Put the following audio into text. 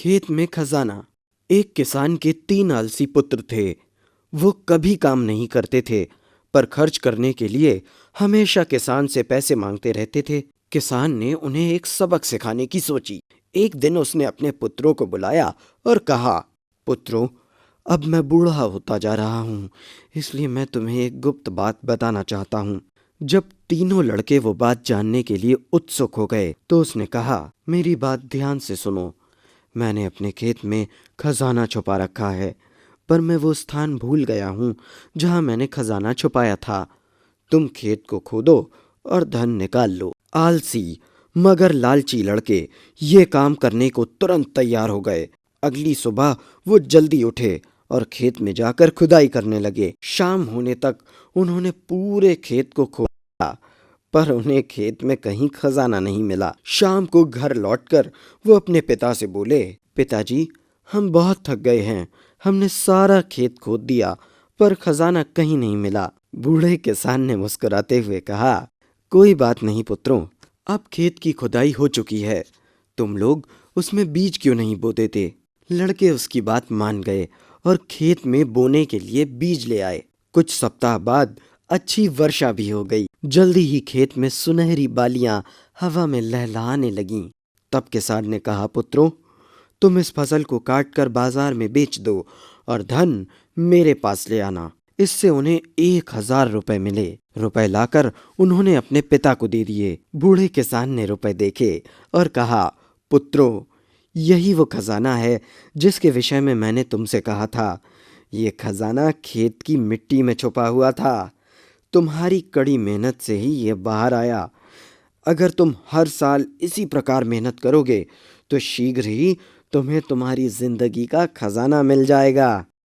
खेत में खजाना। एक किसान के 3 आलसी पुत्र थे। वो कभी काम नहीं करते थे, पर खर्च करने के लिए हमेशा किसान से पैसे मांगते रहते थे। किसान ने उन्हें एक सबक सिखाने की सोची। एक दिन उसने अपने पुत्रों को बुलाया और कहा, पुत्रों, अब मैं बूढ़ा होता जा रहा हूँ, इसलिए मैं तुम्हें एक गुप्त बात बताना चाहता हूँ। जब तीनों लड़के वो बात जानने के लिए उत्सुक हो गए, तो उसने कहा, मेरी बात ध्यान से सुनो। मैंने अपने खेत में खजाना छुपा रखा है, पर मैं वो स्थान भूल गया हूँ जहाँ मैंने खजाना छुपाया था। तुम खेत को खोदो और धन निकाल लो। आलसी मगर लालची लड़के ये काम करने को तुरंत तैयार हो गए। अगली सुबह वो जल्दी उठे और खेत में जाकर खुदाई करने लगे। शाम होने तक उन्होंने पूरे खेत को खोदा, पर उन्हें खेत में कहीं खजाना नहीं मिला। शाम को घर लौटकर वो अपने पिता से बोले, पिताजी, हम बहुत थक गए हैं। हमने सारा खेत खोद दिया, पर खजाना कहीं नहीं मिला। बूढ़े किसान ने मुस्कुराते हुए कहा, कोई बात नहीं पुत्रों, अब खेत की खुदाई हो चुकी है, तुम लोग उसमें बीज क्यों नहीं बो देते। लड़के उसकी बात मान गए और खेत में बोने के लिए बीज ले आए। कुछ सप्ताह बाद अच्छी वर्षा भी हो गई। जल्दी ही खेत में सुनहरी बालियां हवा में लहलहाने लगीं। तब किसान ने कहा, पुत्रों, तुम इस फसल को काट कर बाजार में बेच दो और धन मेरे पास ले आना। इससे उन्हें 1,000 रुपए मिले। रुपए लाकर उन्होंने अपने पिता को दे दिए। बूढ़े किसान ने रुपए देखे और कहा, पुत्रों, यही वो खजाना है जिसके विषय में मैंने तुमसे कहा था। ये खजाना खेत की मिट्टी में छुपा हुआ था। तुम्हारी कड़ी मेहनत से ही ये बाहर आया। अगर तुम हर साल इसी प्रकार मेहनत करोगे, तो शीघ्र ही तुम्हें तुम्हारी जिंदगी का खजाना मिल जाएगा।